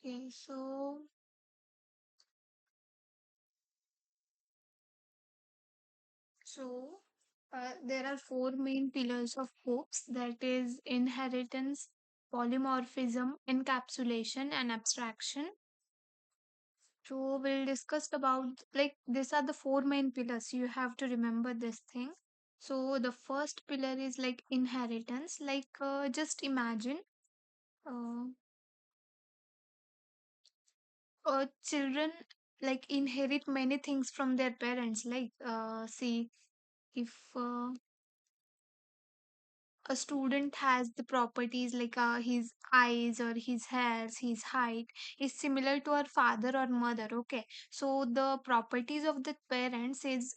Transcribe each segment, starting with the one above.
Okay, so there are four main pillars of hopes, that is inheritance, polymorphism, encapsulation, and abstraction. So we'll discuss about like these are the four main pillars. You have to remember this thing. So the first pillar is like inheritance. Just imagine uh, children like inherit many things from their parents. See if a student has the properties like his eyes or his hairs, his height is similar to our father or mother. Okay, so the properties of the parents is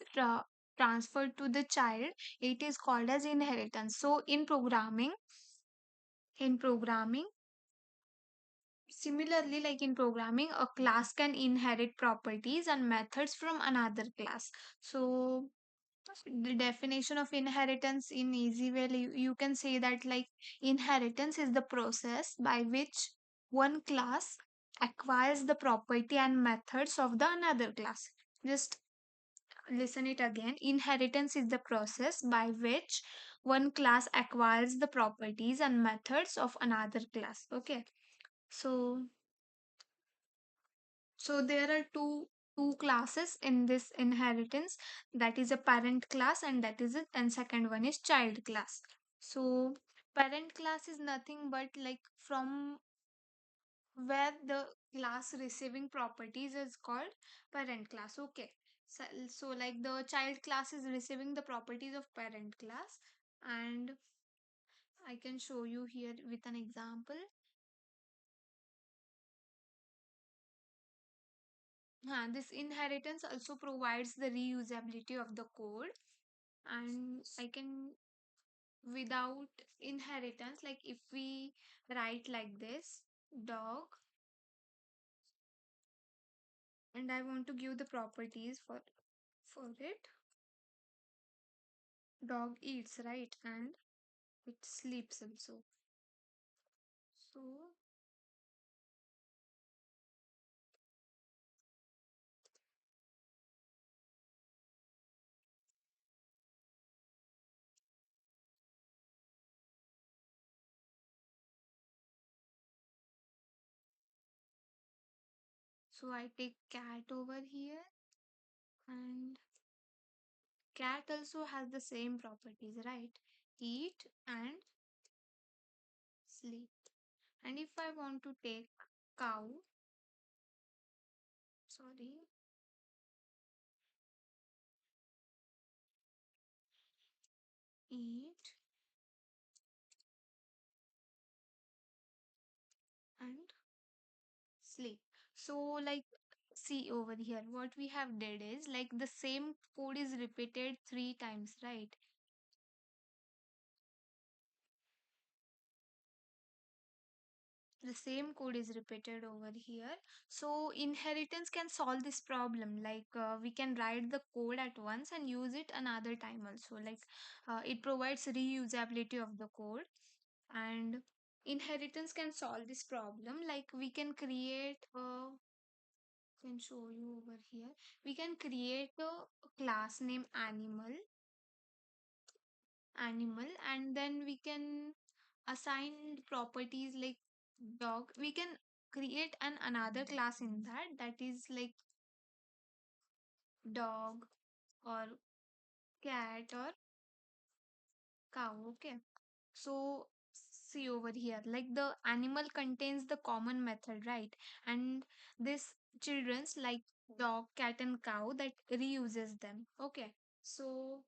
transferred to the child. It is called as inheritance. So in programming, similarly, like in programming, a class can inherit properties and methods from another class. So the definition of inheritance in easy way, you can say that like inheritance is the process by which one class acquires the property and methods of the another class. Just listen it again. Inheritance is the process by which one class acquires the properties and methods of another class. Okay, so there are two classes in this inheritance, that is a parent class and that is it, and second one is child class. So parent class is nothing but like from where the class receiving properties is called parent class. Okay, so like the child class is receiving the properties of parent class, and I can show you here with an example. This inheritance also provides the reusability of the code, and I can, without inheritance, like if we write like this, dog, and I want to give the properties for it. Dog eats, right, and it sleeps also. So I take cat over here, and cat also has the same properties, right? Eat and sleep. And if I want to take cow, sorry, eat and sleep. So like, see over here, what we have did is like the same code is repeated three times, right? The same code is repeated over here. So inheritance can solve this problem. We can write the code at once and use it another time also. It provides reusability of the code, and inheritance can solve this problem. Like we can create a, can show you over here. We can create a class name animal, and then we can assign properties like dog. We can create an another class in that is like dog or cat or cow. Okay, so see over here, like the animal contains the common method, right? And this children's like dog, cat, and cow that reuses them. Okay, so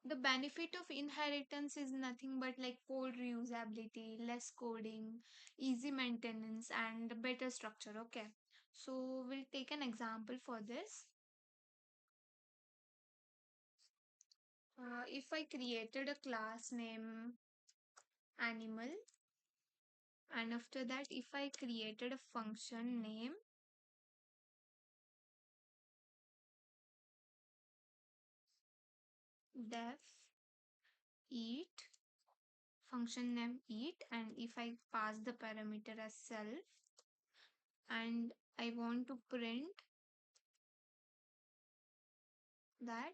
the benefit of inheritance is nothing but like code reusability, less coding, easy maintenance, and better structure. Okay, so we'll take an example for this. If I created a class name animal, and after that if I created a function name def eat, function name eat, and if I pass the parameter as self, and I want to print that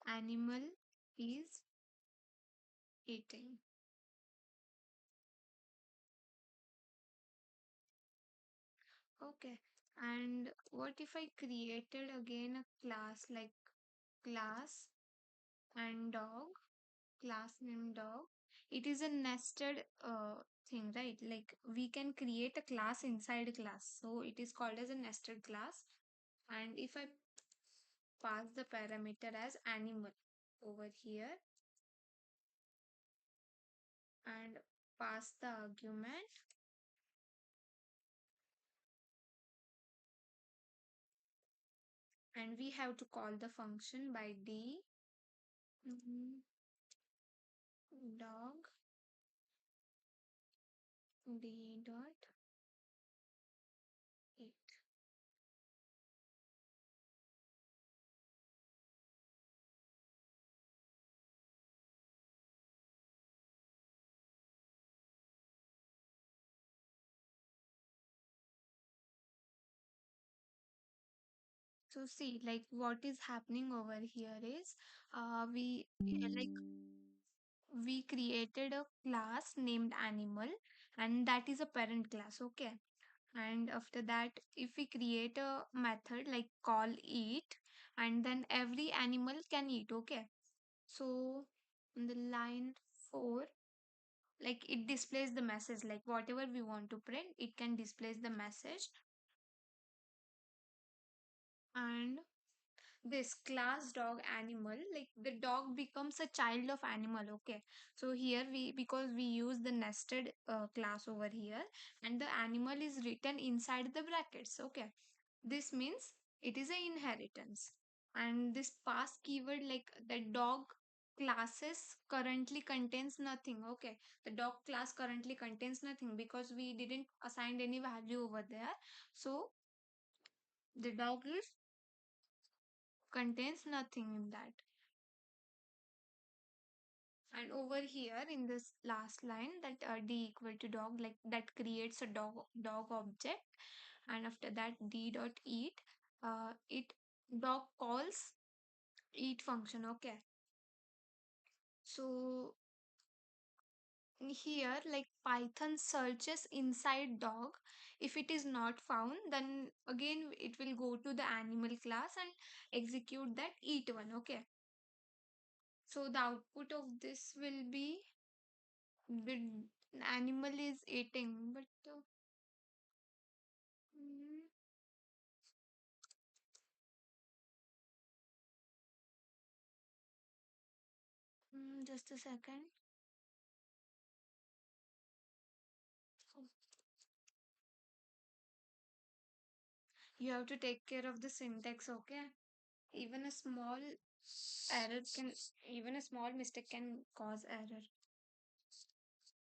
animal is eating. Okay. And what if I created again a class like class and dog, class named dog? It is a nested thing, right? Like we can create a class inside a class. So it is called as a nested class. And if I pass the parameter as animal over here and pass the argument, and we have to call the function by d mhm, dog d dot eat. So see, like what is happening over here is, we created a class named animal, and that is a parent class. Okay. And after that, if we create a method like call eat, and then every animal can eat. Okay. So in the line 4, like it displays the message, like whatever we want to print, it can displays the message. And this class dog animal, like the dog becomes a child of animal. Okay. So here we, because we use the nested class over here, and the animal is written inside the brackets. Okay. This means it is a inheritance. And this pass keyword, like the dog classes currently contains nothing. Okay. The dog class currently contains nothing because we didn't assign any value over there. So the dog is contains nothing in that. And over here in this last line, that d equal to dog, like that creates a dog object. And after that, d dot eat, it dog calls eat function. Okay. So here, like Python searches inside dog. If it is not found, then again it will go to the animal class and execute that eat one. Okay. So the output of this will be the animal is eating, but mm, just a second. Oh, you have to take care of the syntax. Okay. Even a small error can, even a small mistake can cause error.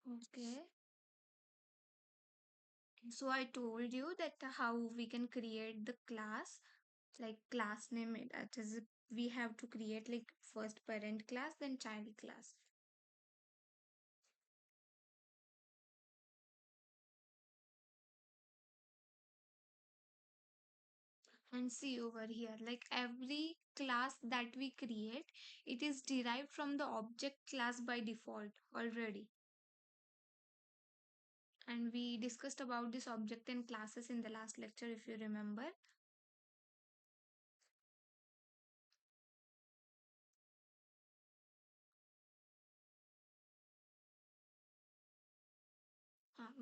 Okay. So I told you that how we can create the class, like class name. That is, we have to create like first parent class, then child class. And see over here, like every class that we create, it is derived from the object class by default already. And we discussed about this object and classes in the last lecture, if you remember.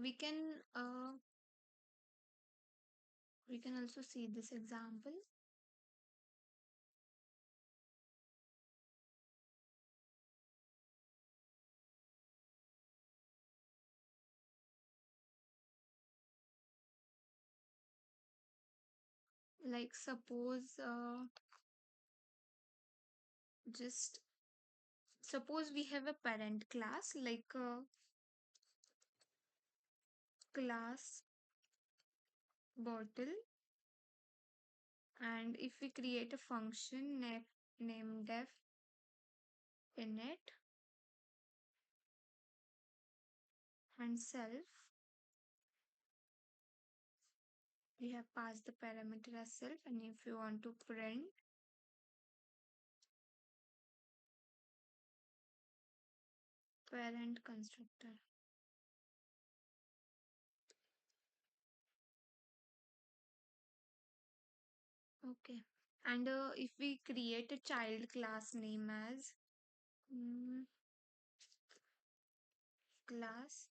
We can also see this example. Like just suppose we have a parent class like class bottle, and if we create a function named def init and self, we have passed the parameter as self, and if you want to print parent constructor. Okay. And if we create a child class name as mm, class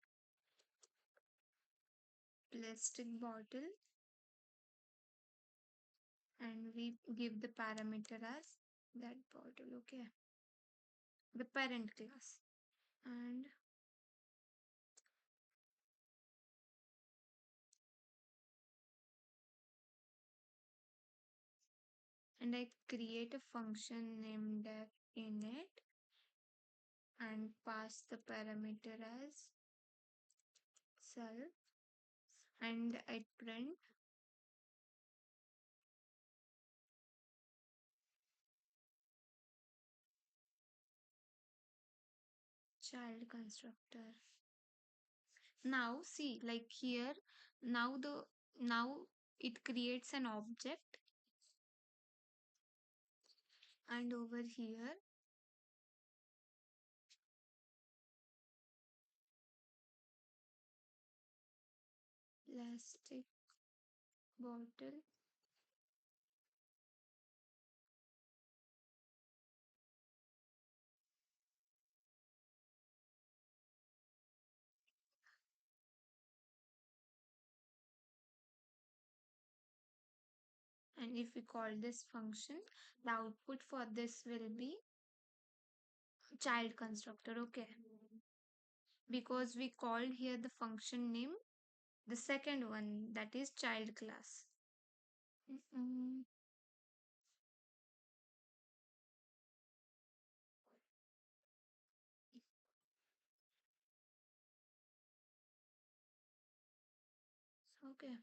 plastic bottle, and we give the parameter as that bottle, okay, the parent class. And I create a function named init and pass the parameter as self, and I print child constructor. Now see, like here, now it creates an object, and over here plastic bottle, and if we call this function, the output for this will be child constructor, okay, because we called here the function name, the second one, that is child class. Mm, okay.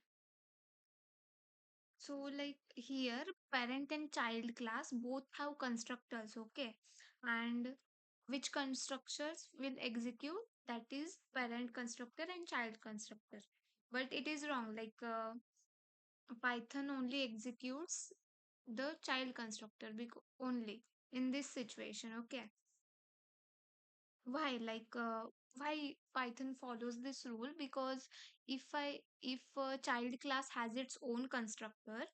So like here, parent and child class both have constructors, okay? And which constructors will execute? That is parent constructor and child constructor. But it is wrong. Like Python only executes the child constructor only in this situation, okay? Why? Why Python follows this rule? Because if a child class has its own constructor,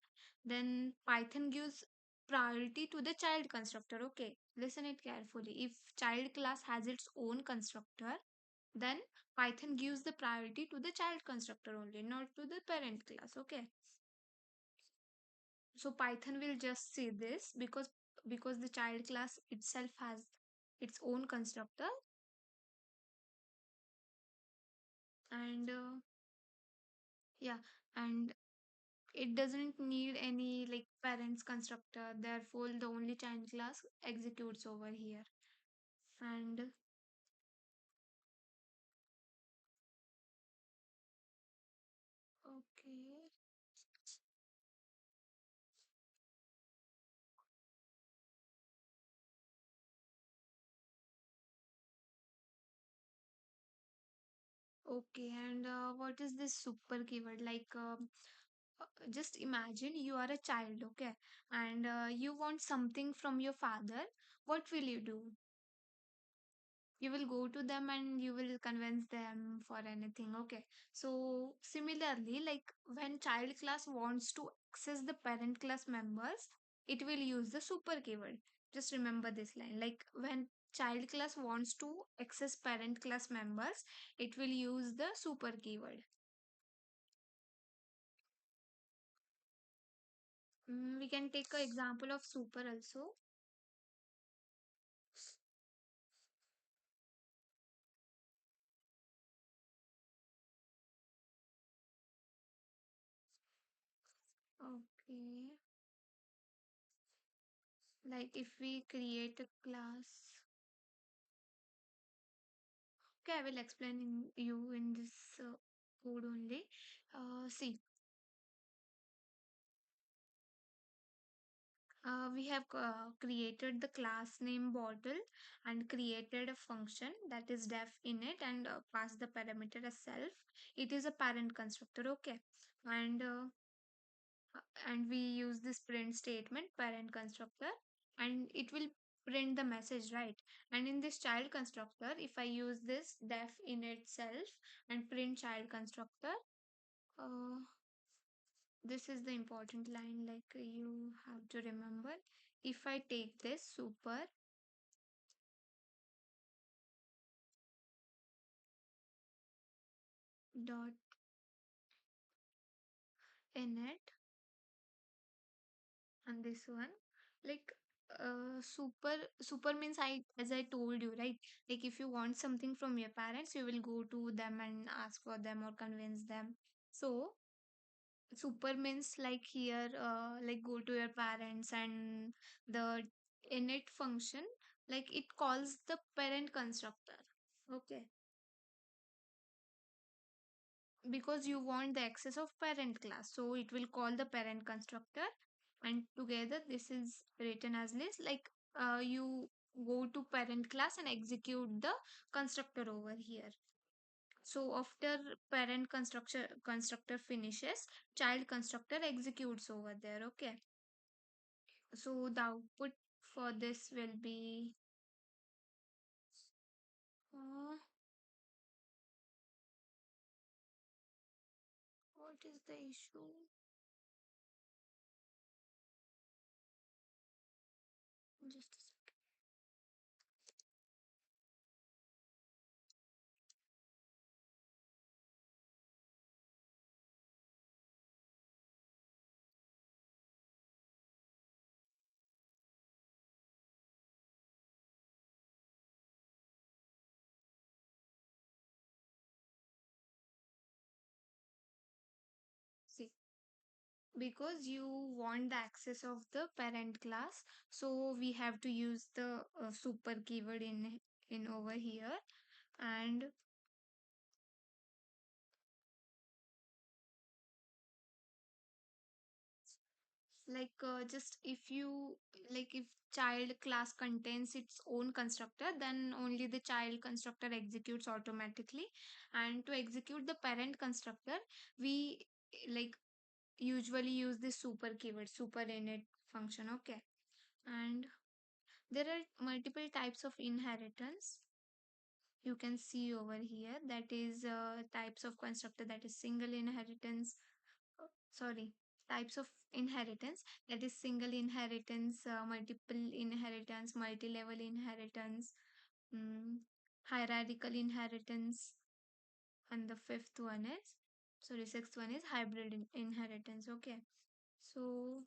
then Python gives priority to the child constructor. Okay, listen it carefully. If child class has its own constructor, then Python gives the priority to the child constructor only, not to the parent class. Okay, so Python will just see this because the child class itself has its own constructor, and yeah, and it doesn't need any like parents constructor, therefore the only child class executes over here. And okay, okay, and what is this super keyword? Just imagine you are a child, okay, and you want something from your father. What will you do? You will go to them and you will convince them for anything, okay? So similarly, like when child class wants to access the parent class members, it will use the super keyword. Just remember this line, like when child class wants to access parent class members, it will use the super keyword. We can take an example of super also. Okay, like if we create a class. Okay, I will explain you in this code only. See, we have created the class name bottle and created a function that is def init and passed the parameter as self. It is a parent constructor, okay, and and we use this print statement parent constructor, and it will print the message, right? And in this child constructor, if I use this def in itself and print child constructor, uh, this is the important line, like you have to remember. If I take this super dot init and this one, like super means, I as I told you, right? Like if you want something from your parents, you will go to them and ask for them or convince them. So super means like here, like go to your parents, and the init function, like it calls the parent constructor. Okay, because you want the access of parent class, so it will call the parent constructor, and together this is written as this, like you go to parent class and execute the constructor over here. So after parent constructor finishes, child constructor executes over there. Okay, so the output for this will be uh, what is the issue? Just a second. See, because you want the access of the parent class, so we have to use the super keyword in over here. And like just if you, like if child class contains its own constructor, then only the child constructor executes automatically. And to execute the parent constructor, we like usually use the super keyword, super init function. Okay, and there are multiple types of inheritance. You can see over here, that is types of constructor, that is single inheritance, sorry, types of inheritance, that is single inheritance, multiple inheritance, multi-level inheritance, mm, hierarchical inheritance, and the fifth one is, sorry, sixth one is hybrid inheritance. Okay, so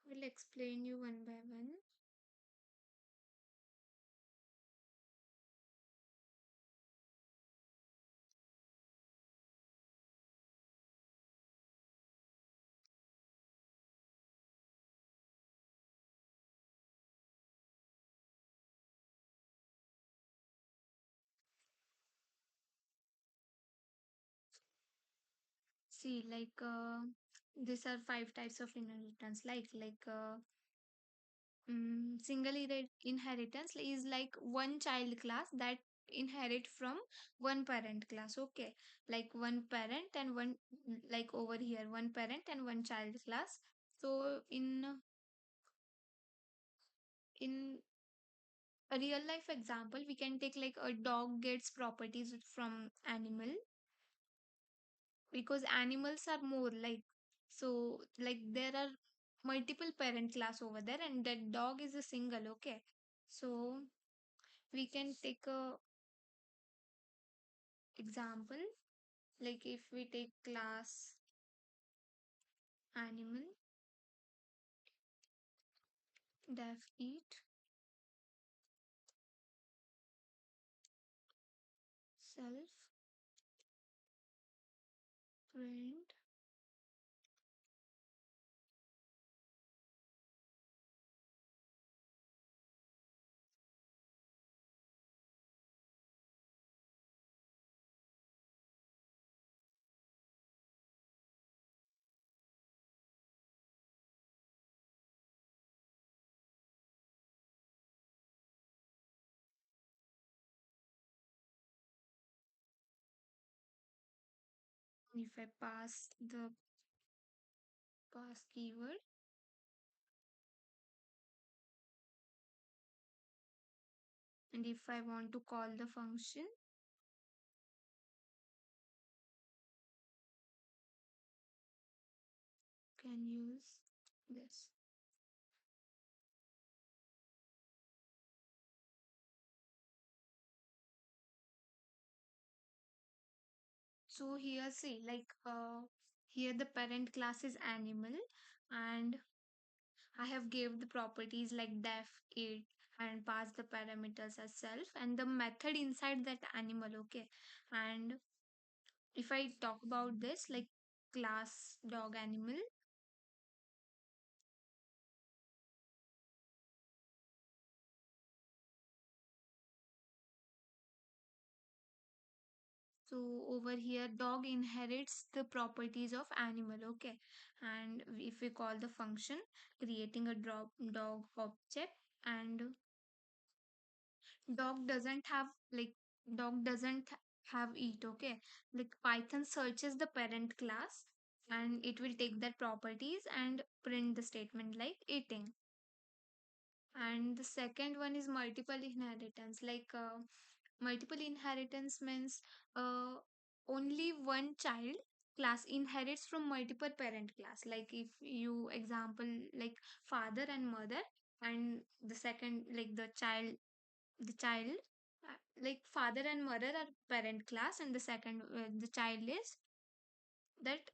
we'll explain you one by one. See, like these are five types of inheritance, single inheritance is like one child class that inherit from one parent class. Okay, like one parent and one, like over here, one parent and one child class. So in a real life example, we can take like a dog gets properties from animal, because animals are more like, so like there are multiple parent class over there, and that dog is a single. Okay, so we can take a example, like if we take class animal, def eat, self, print, If I pass the pass keyword, and if I want to call the function, can use this. So here see like here the parent class is animal, and I have gave the properties like def, it, and pass the parameters as self and the method inside that animal. Okay, and if I talk about this like class dog animal, so over here dog inherits the properties of animal. Okay, and if we call the function creating a drop dog object, and dog doesn't have like dog doesn't have eat. Okay, like python searches the parent class and it will take that properties and print the statement like eating. And the second one is multiple inheritance like multiple inheritance means only one child class inherits from multiple parent class. Like if you example like father and mother, and the second like the child like father and mother are parent class, and the second the child is that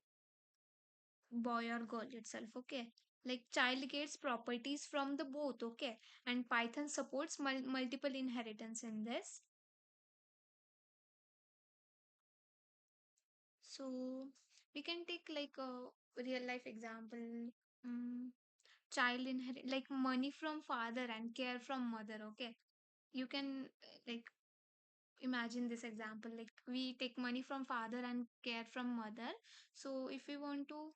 boy or girl itself. Okay, like child gets properties from the both. Okay, and python supports multiple inheritance in this. So we can take like a real life example. mm, Child inherit like money from father and care from mother. Okay, you can like imagine this example like we take money from father and care from mother. So if we want to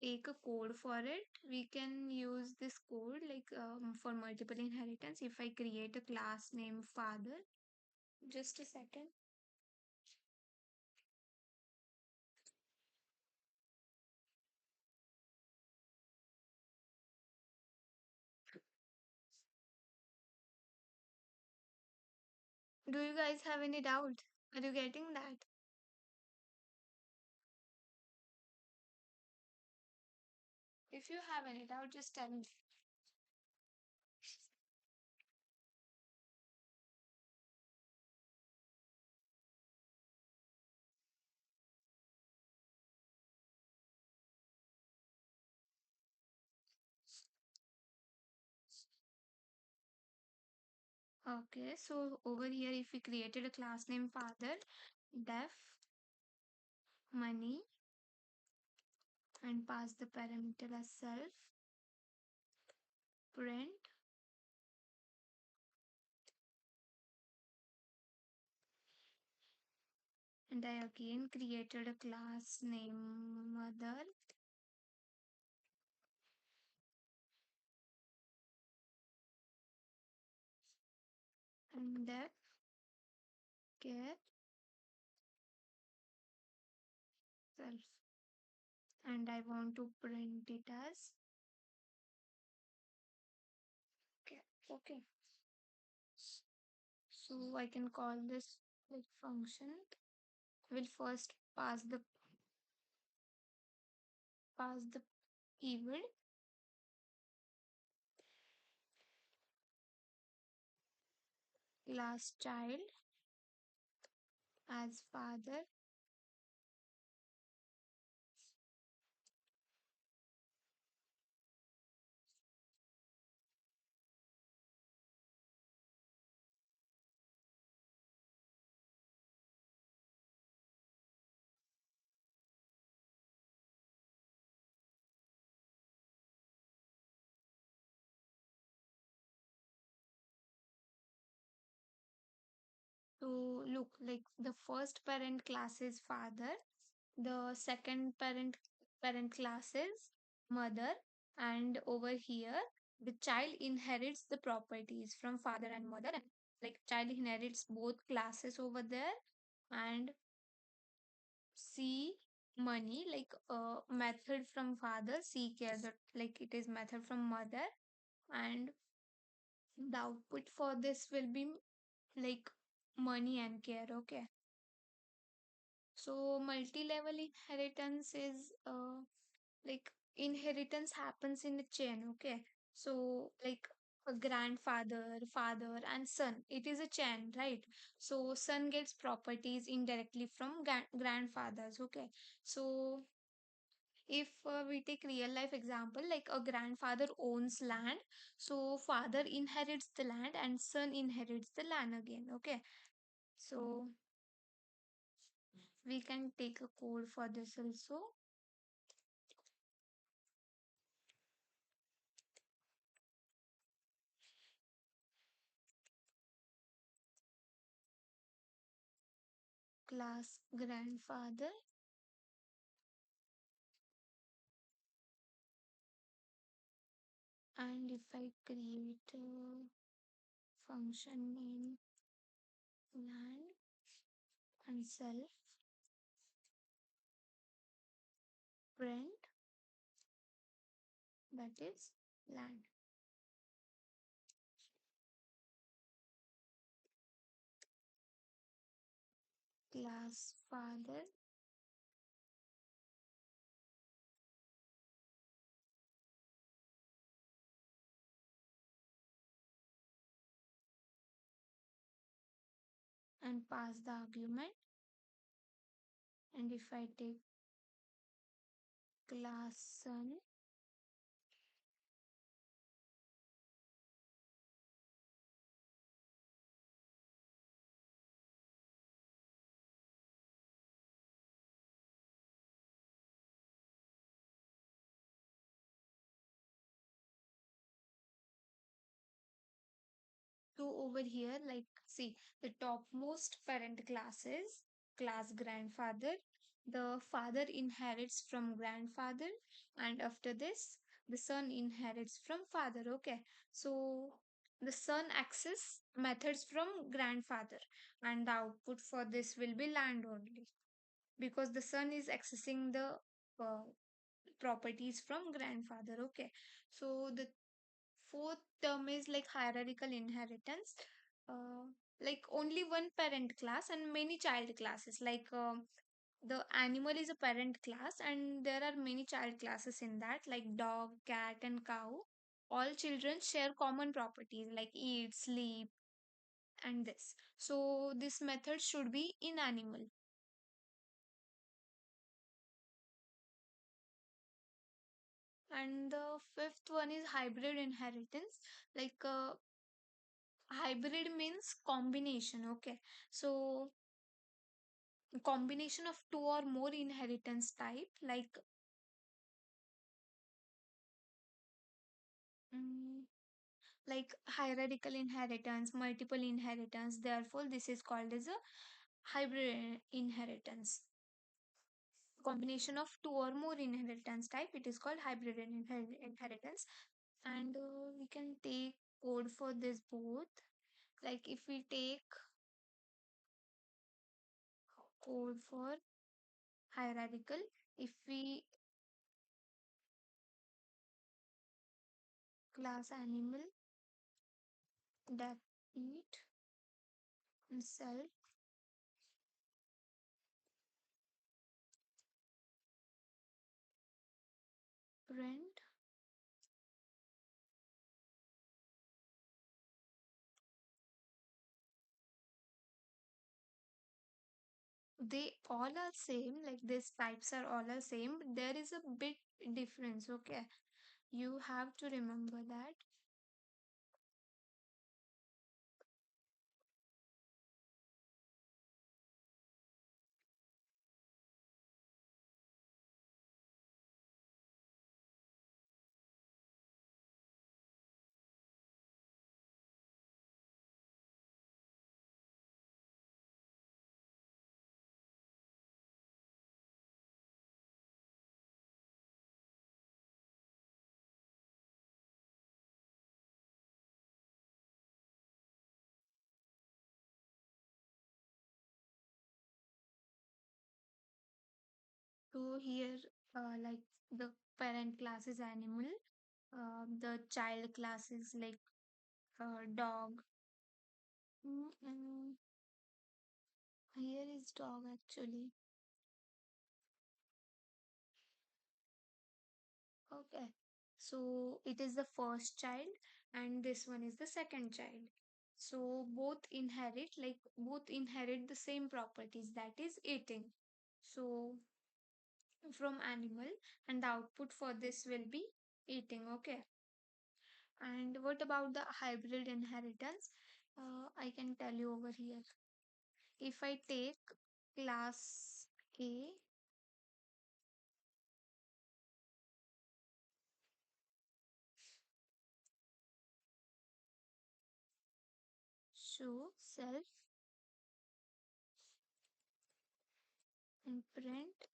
take a code for it, we can use this code like for multiple inheritance. If I create a class name father, just a second. Do you guys have any doubt? Are you getting that? If you have any doubt, just tell me. Okay, so over here, if we created a class name father, def money, and pass the parameter as self, print, and I again created a class name mother, and def care self, and I want to print it as care. Okay, so I can call this like function. Will first pass the keyword class child as father. So look, like the first parent class is father, the second parent class is mother, and over here the child inherits the properties from father and mother. like child inherits both classes over there. And C, money, like method from father. C, care, that like it is method from mother. And the output for this will be like money and care. Okay. So multi-level inheritance is like inheritance happens in a chain. Okay. So like a grandfather, father, and son, it is a chain, right? So son gets properties indirectly from grandfathers. Okay. So if we take real life example, like a grandfather owns land, so father inherits the land and son inherits the land again. Okay. So we can take a code for this also. Class grandfather. And if I create a function name land and self print, that is land. Class father and pass the argument. And if I take class son, to over here, like see, the topmost parent class is class grandfather. The father inherits from grandfather, and after this the son inherits from father. Okay. So the son access methods from grandfather, and the output for this will be land only, because the son is accessing the uh, properties from grandfather. Okay. So the fourth term is like hierarchical inheritance. Uh, like only one parent class and many child classes. Like the animal is a parent class and there are many child classes in that, like dog, cat, and cow. All children share common properties like eat, sleep, and this. So this method should be in animal. And the fifth one is hybrid inheritance. Like hybrid means combination. Okay. So combination of two or more inheritance type, mm, like hierarchical inheritance, multiple inheritance, therefore this is called as a hybrid inheritance. Combination of two or more inheritance type, it is called hybrid inheritance. And we can take code for this both. Like if we take code for hierarchical, if we class animal that eat and self print, they all are same, like these types are all are same, but there is a bit difference. Okay. You have to remember that. So here, like the parent class is animal, the child class is like dog. And here is dog actually. Okay. So it is the first child and this one is the second child. So both inherit the same properties, that is eating. So from animal, and the output for this will be eating. Okay. And what about the hybrid inheritance? I can tell you over here. If I take class A, show self and print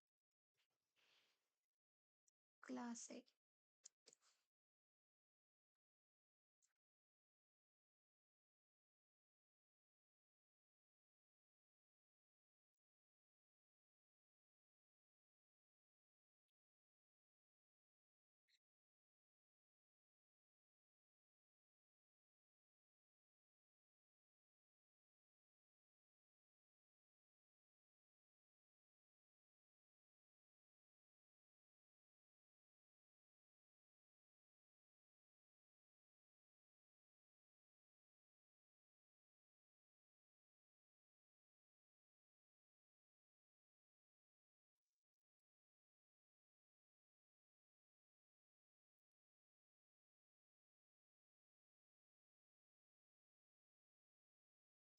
class A.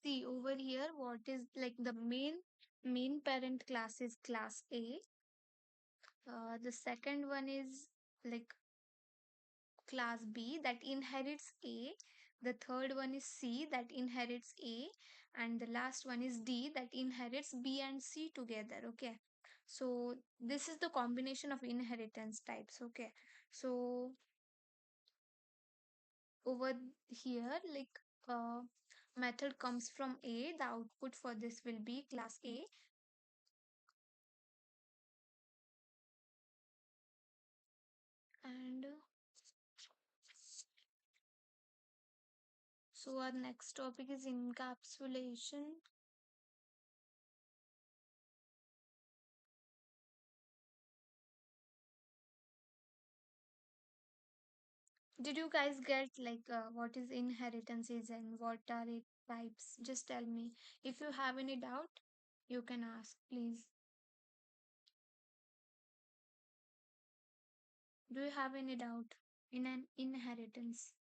See over here, what is like the main parent class is class A. The second one is like class B that inherits A. The third one is C that inherits A, and the last one is D that inherits B and C together. Okay, so this is the combination of inheritance types. Okay, so over here, like method comes from A, the output for this will be class A, and so our next topic is encapsulation. Did you guys get like what is inheritance is and what are its types? Just tell me. If you have any doubt, you can ask, please. Do you have any doubt in an inheritance?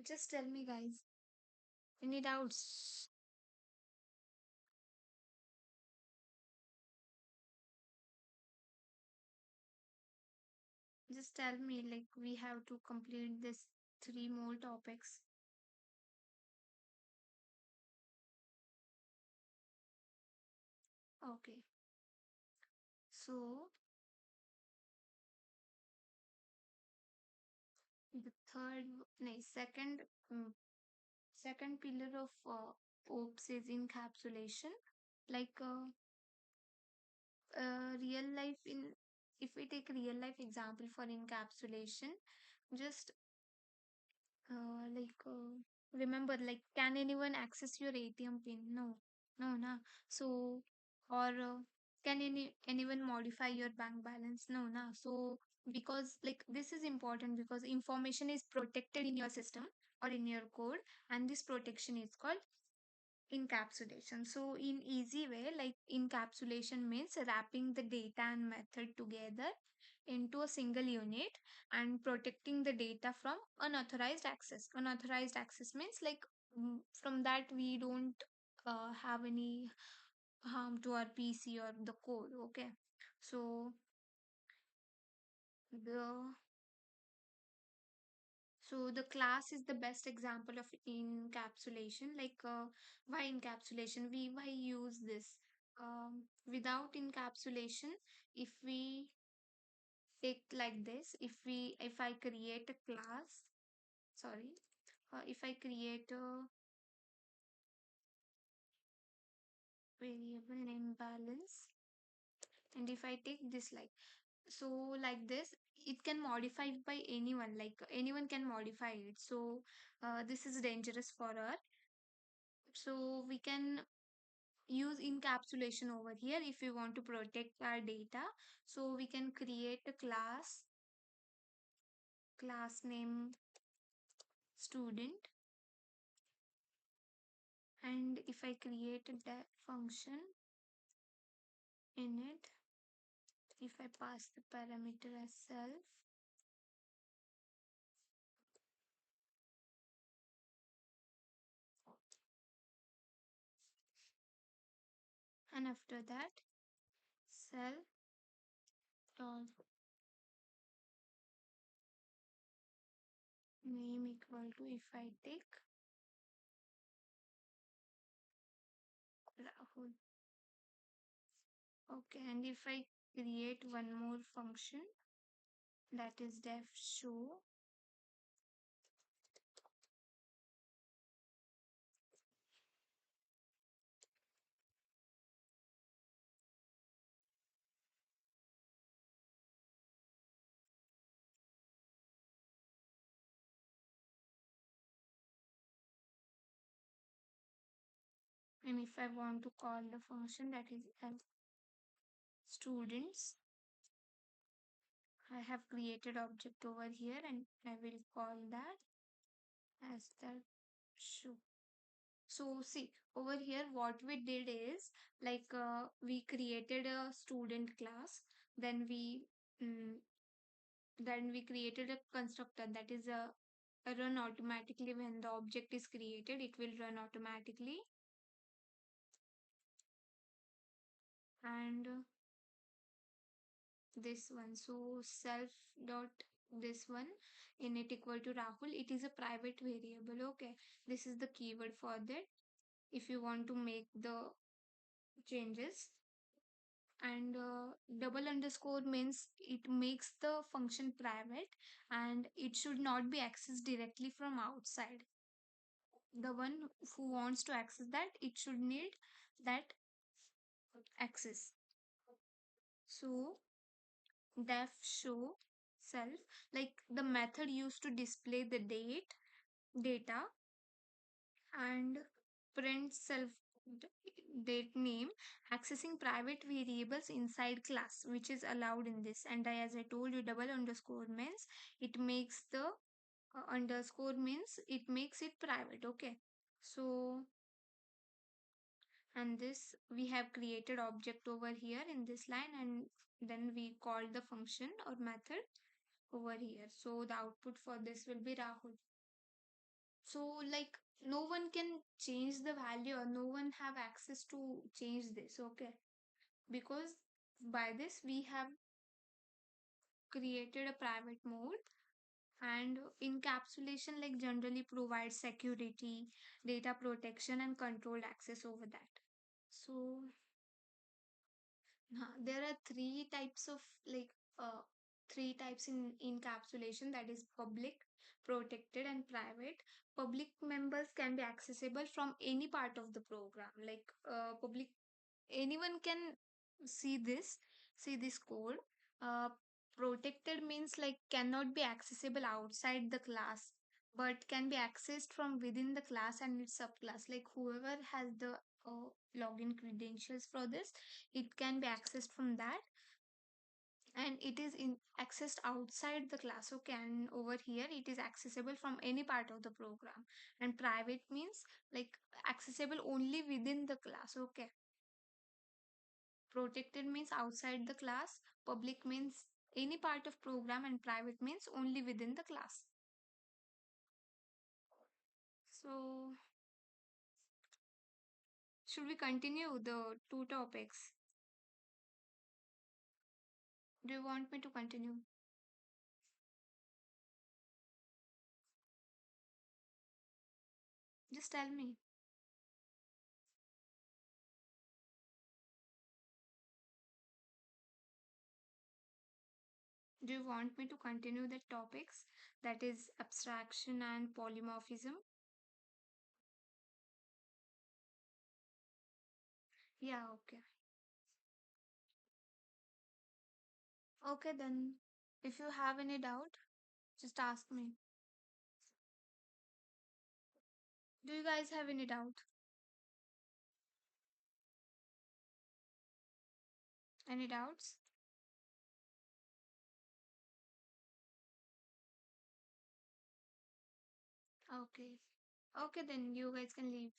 Just tell me, guys. Any doubts? Just tell me, like, we have to complete this three more topics. Okay. So, the third, no, mm, second pillar of OPS is encapsulation. Like, real life in if we take real life example for encapsulation, just remember, like, can anyone access your ATM pin? No, no na. So or can anyone modify your bank balance? No na. So because like this is important because information is protected in your system or in your code, and this protection is called encapsulation. So in easy way, like encapsulation means wrapping the data and method together into a single unit and protecting the data from unauthorized access. Unauthorized access means like from that we don't have any harm to our PC or the code. Okay, so the the class is the best example of encapsulation. Like why encapsulation? We why use this? Without encapsulation, if we take like this, if I create a class sorry, if I create a variable name balance, and if I take this like, so like this, it can modify by anyone, like anyone can modify it. So this is dangerous for us. So we can use encapsulation over here if we want to protect our data. So we can create a class name student, and if I create a function in it, if I pass the parameter as self, and after that self dot name equal to, if I take Rahul. Okay, and if I create one more function, that is def show, and if I want to call the function, that is students, I have created object over here, and I will call that as the show. So see over here, what we did is like we created a student class, then mm, we created a constructor that is a run automatically when the object is created. It will run automatically, and this one. So self dot this one in it equal to Rahul. It is a private variable. Okay, this is the keyword for that. If you want to make the changes, and double underscore means it makes the function private, and it should not be accessed directly from outside. The one who wants to access that, it should need that access. So def show self, like the method used to display the data, and print self date name, accessing private variables inside class, which is allowed in this. And as I told you, double underscore means it makes the underscore means it makes it private. Okay, so and this we have created object over here in this line, and then we call the function or method over here. So the output for this will be Rahul. So like no one can change the value, or no one have access to change this. Okay, because by this we have created a private mode, and encapsulation like generally provides security, data protection, and controlled access over that. So there are three types in encapsulation, that is public, protected, and private. Public members can be accessible from any part of the program, like public, anyone can see this code. uh, Protected means like cannot be accessible outside the class, but can be accessed from within the class and its subclass, like whoever has the login credentials for this, it can be accessed from that, and it is in accessed outside the class. Okay, and over here it is accessible from any part of the program. And private means like accessible only within the class. Okay, protected means outside the class, public means any part of program, and private means only within the class. So should we continue the two topics? Do you want me to continue? Just tell me. Do you want me to continue the topics, that is abstraction and polymorphism? Yeah, okay. Okay, then if you have any doubt, just ask me. Do you guys have any doubt? Any doubts? Okay. Okay, then you guys can leave.